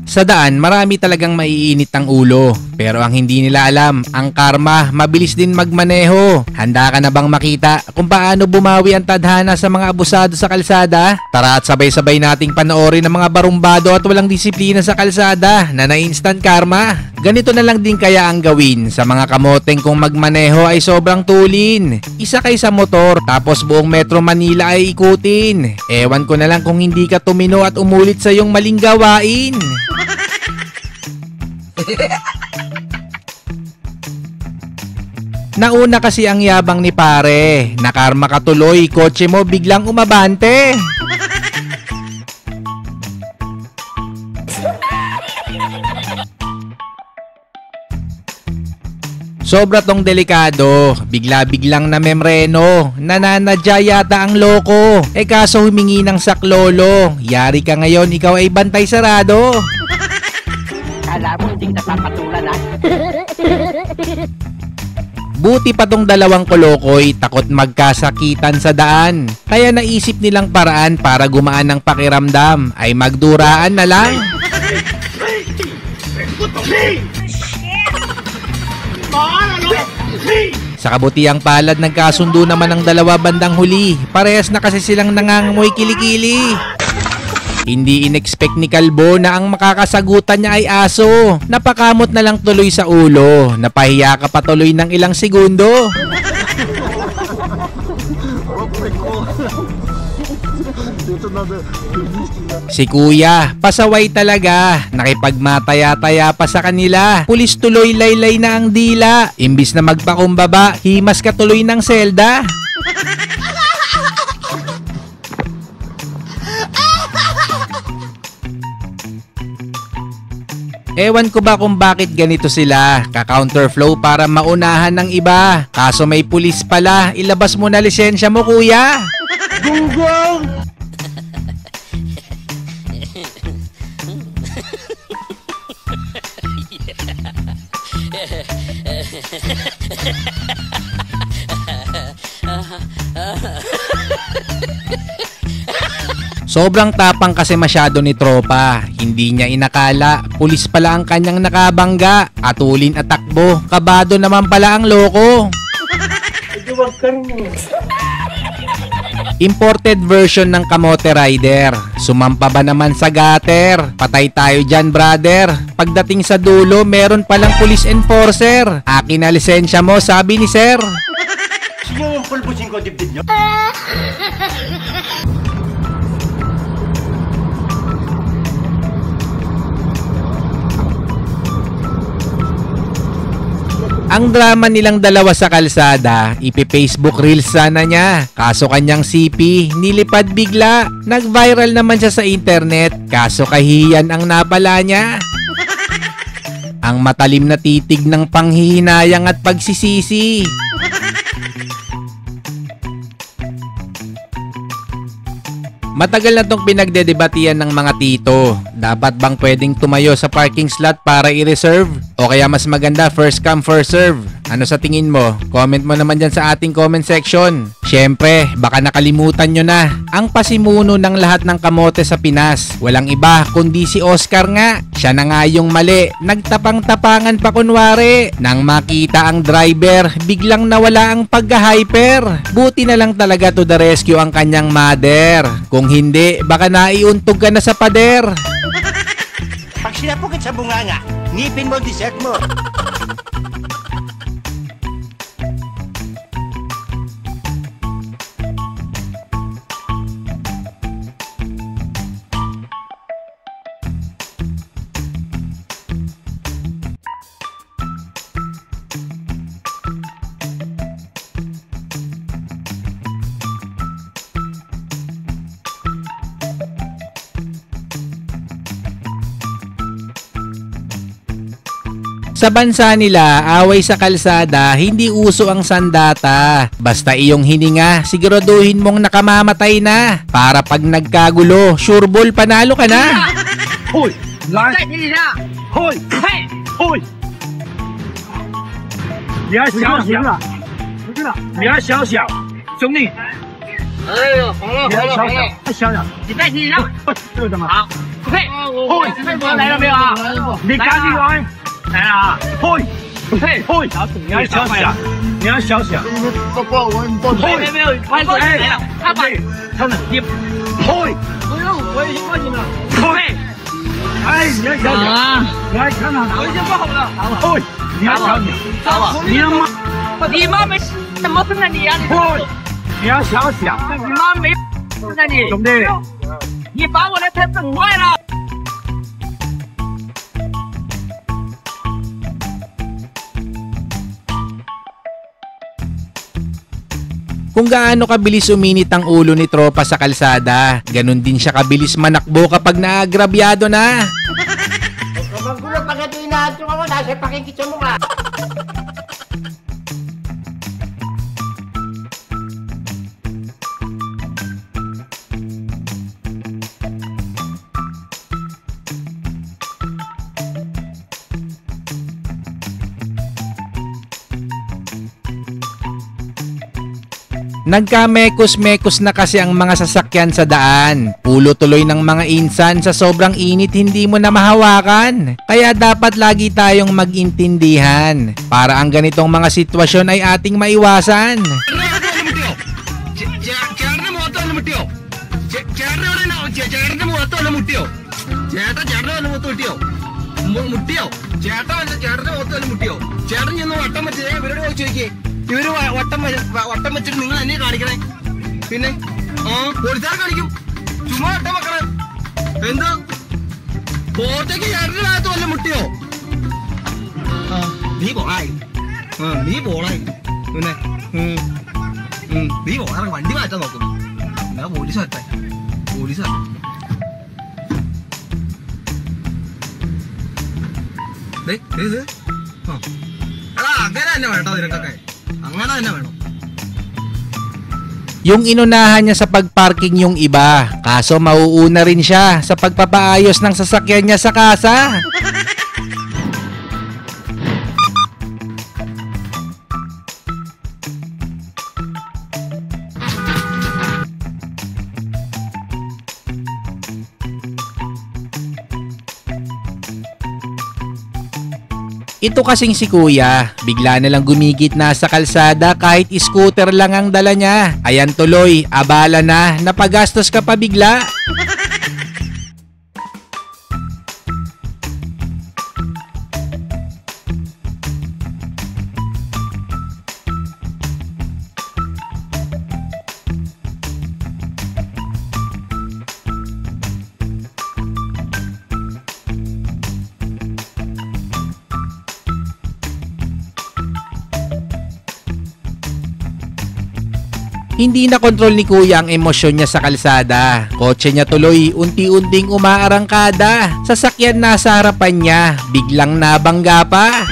Sa daan, marami talagang maiinit ang ulo. Pero ang hindi nila alam, ang karma, mabilis din magmaneho. Handa ka na bang makita kung paano bumawi ang tadhana sa mga abusado sa kalsada? Tara at sabay-sabay nating panoorin ang mga barumbado at walang disiplina sa kalsada na na-instant karma. Ganito na lang din kaya ang gawin sa mga kamoteng kung magmaneho ay sobrang tulin. Isa kay sa motor tapos buong Metro Manila ay ikutin. Ewan ko na lang kung hindi ka tumino at umulit sa iyong maling gawain. Nauna kasi ang yabang ni pare. Nakarma ka tuloy, kotse mo biglang umabante. Sobra tong delikado, bigla-biglang na memreno, nananadya yata ang loko. Kaso humingi ng saklolo, yari ka ngayon, ikaw ay bantay sarado. Kala mo hindi kita papatulan ha? Buti pa tong dalawang kolokoy, takot magkasakitan sa daan. Kaya naisip nilang paraan para gumaan ang pakiramdam, ay magduraan na lang. Sa kabutiang palad, nagkasundo naman ang dalawa bandang huli. Parehas na kasi silang nangangamoy kilikili. Hindi in-expect ni Kalbo na ang makakasagutan niya ay aso. Napakamot na lang tuloy sa ulo. Napahiya ka pa tuloy ng ilang segundo. Si kuya, pasaway talaga. Nakipagmataya-taya pa sa kanila. Pulis tuloy laylay na ang dila. Imbis na magpakumbaba, himas ka tuloy ng selda. Ewan ko ba kung bakit ganito sila, ka-counterflow para maunahan ng iba. Kaso may pulis pala, ilabas mo na lisensya mo kuya. Gunggong! Sobrang tapang kasi masyado ni tropa. Hindi niya inakala, pulis pala ang kanyang nakabangga. Atulin at takbo, kabado naman pala ang loko. Imported version ng Kamote Rider. Sumampa ba naman sa gutter? Patay tayo dyan brother. Pagdating sa dulo, meron palang police enforcer. Akin na lisensya mo, sabi ni sir. Sino yung pulbusin ko dibdib nyo? Ang drama nilang dalawa sa kalsada, ipi-Facebook Reels sana niya. Kaso kanyang CP, nilipad bigla. Nag-viral naman siya sa internet, kaso kahiyan ang napala niya. Ang matalim na titig ng panghihinayang at pagsisisi. Matagal na tong pinagdedebatian ng mga tito. Dapat bang pwedeng tumayo sa parking slot para i-reserve? O kaya mas maganda first come first serve? Ano sa tingin mo? Comment mo naman dyan sa ating comment section. Syempre, baka nakalimutan nyo na. Ang pasimuno ng lahat ng kamote sa Pinas. Walang iba kundi si Oscar nga. Siya na nga yung mali. Nagtapang-tapangan pa kunwari. Nang makita ang driver, biglang nawala ang pagka-hyper. Buti na lang talaga to the rescue ang kanyang mother. Kung hindi, baka naiuntog ka na sa pader. Pag sinapukit sa bunganga, ngipin mo dessert mo. Sa bansa nila, away sa kalsada, hindi uso ang sandata. Basta iyong hininga, siguraduhin mong nakamamatay na. Para pag nagkagulo, sure ball panalo ka na. Hoy! Lai! Hoy! Hey! Hoy! 你要想想，你要想想，兄弟，哎呦，好了好了好了，想想，你再听一下，就这么好。嘿，来了没有啊？你赶紧来，来了啊！嘿，嘿，嘿，你要小小，你要小小。没有，快过来了，他把，他们你，嘿，不用，我已经报警了。嘿，哎，你要小小，来看看，我已经报了。嘿，你要小小，你他妈，你妈没怎么生的你呀？嘿，你要小小，你妈没生的你，兄弟。你把我的车整坏了。Kung gaano kabilis uminit ang ulo ni tropa sa kalsada, ganun din siya kabilis manakbo kapag naagrabyado na. Huwag magulo pag ito inaatong ako, nasa pakikit sa mukha. Nagkamekos-mekos na kasi ang mga sasakyan sa daan. Pulo tuloy ng mga insan sa sobrang init hindi mo na mahawakan. Kaya dapat lagi tayong mag-intindihan para ang ganitong mga sitwasyon ay ating maiwasan. ഇവര് വട്ടം വെച്ചിട്ട് നിങ്ങൾ എന്നെ കാണിക്കണേ പിന്നെ പോലീസുകാർ കാണിക്കും ചുമ്മാ വട്ടം വെക്കണേ എന്താ കോട്ടയ്ക്ക് ചേട്ടന്റെ ഭാഗത്ത് വല്ല മുട്ടിയോ നീ പോളായി നീ പോളായി പിന്നെ നീ പോളാ വണ്ടി മാറ്റാൻ നോക്കുന്നു എന്നാ പോലീസ് വരട്ടെ പോലീസ് എടാ അങ്ങനെ തന്നെ വേട്ടോ നിനക്കൊക്കെ അങ്ങനെ തന്നെ വേണം. Yung inunahan niya sa pagparking yung iba, kaso mauuna rin siya sa pagpapaayos ng sasakyan niya sa kasa. Ito kasing si kuya, bigla na lang gumigit na sa kalsada kahit scooter lang ang dala niya. Ayan tuloy, abala na, napagastos ka pa bigla. Hindi na kontrol ni kuya ang emosyon niya sa kalsada. Kotse niya tuloy, unti-unting umaarangkada. Sasakyan nasa harapan niya, biglang nabangga pa.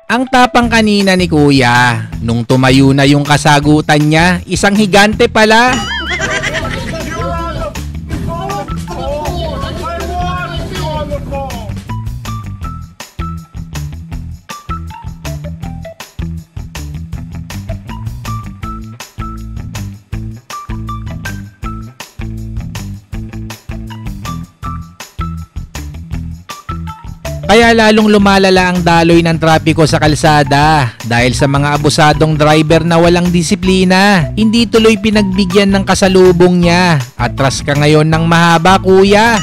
Ang tapang kanina ni kuya, nung tumayo na yung kasagutan niya, isang higante pala. Kaya lalong lumalala ang daloy ng trapiko sa kalsada dahil sa mga abusadong driver na walang disiplina. Hindi tuloy pinagbigyan ng kasalubong niya. Atras ka ngayon ng mahaba, kuya.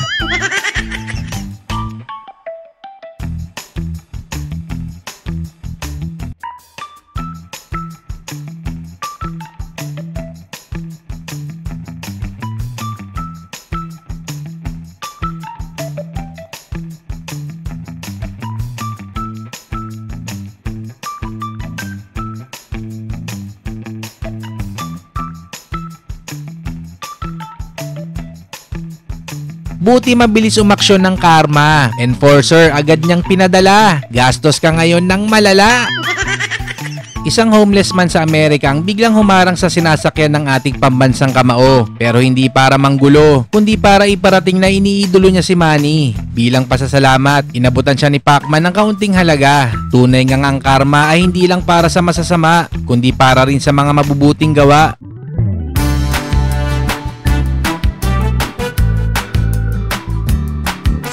Buti mabilis umaksyon ng Karma. Enforcer agad niyang pinadala. Gastos ka ngayon ng malala. Isang homeless man sa Amerika ang biglang humarang sa sinasakyan ng ating pambansang kamao. Pero hindi para manggulo, kundi para iparating na iniidolo niya si Manny. Bilang pasasalamat, inabutan siya ni Pacman ng kaunting halaga. Tunay ngang ang karma ay hindi lang para sa masasama, kundi para rin sa mga mabubuting gawa.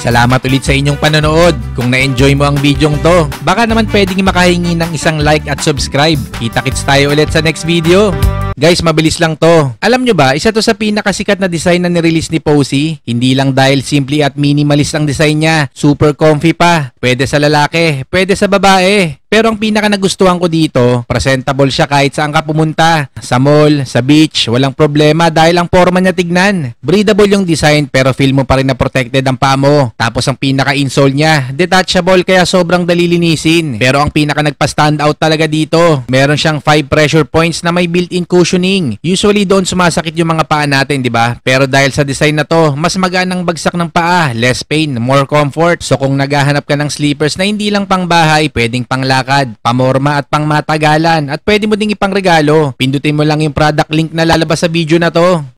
Salamat ulit sa inyong panonood. Kung na-enjoy mo ang bidyong to, baka naman pwedeng makahingi ng isang like at subscribe. Kita-kits tayo ulit sa next video. Guys, mabilis lang to. Alam nyo ba, isa to sa pinakasikat na design na nirelease ni Posey. Hindi lang dahil simple at minimalist ang design niya. Super comfy pa. Pwede sa lalaki, pwede sa babae. Pero ang pinaka nagustuhan ko dito, presentable siya kahit saan ka pumunta. Sa mall, sa beach, walang problema dahil ang forma niya tignan. Breathable yung design pero feel mo pa rin na protected ang paa mo. Tapos ang pinaka-insole niya, detachable kaya sobrang dali linisin. Pero ang pinaka nagpa-stand out talaga dito, meron siyang 5 pressure points na may built-in cushioning. Usually doon sumasakit yung mga paa natin, di ba? Pero dahil sa design na to, mas magaan ang bagsak ng paa, less pain, more comfort. So kung naghahanap ka ng sleepers na hindi lang pang bahay, pwedeng panglakad, pamorma at pangmatagalan at pwede mo ding ipangregalo. Pindutin mo lang yung product link na lalabas sa video na to.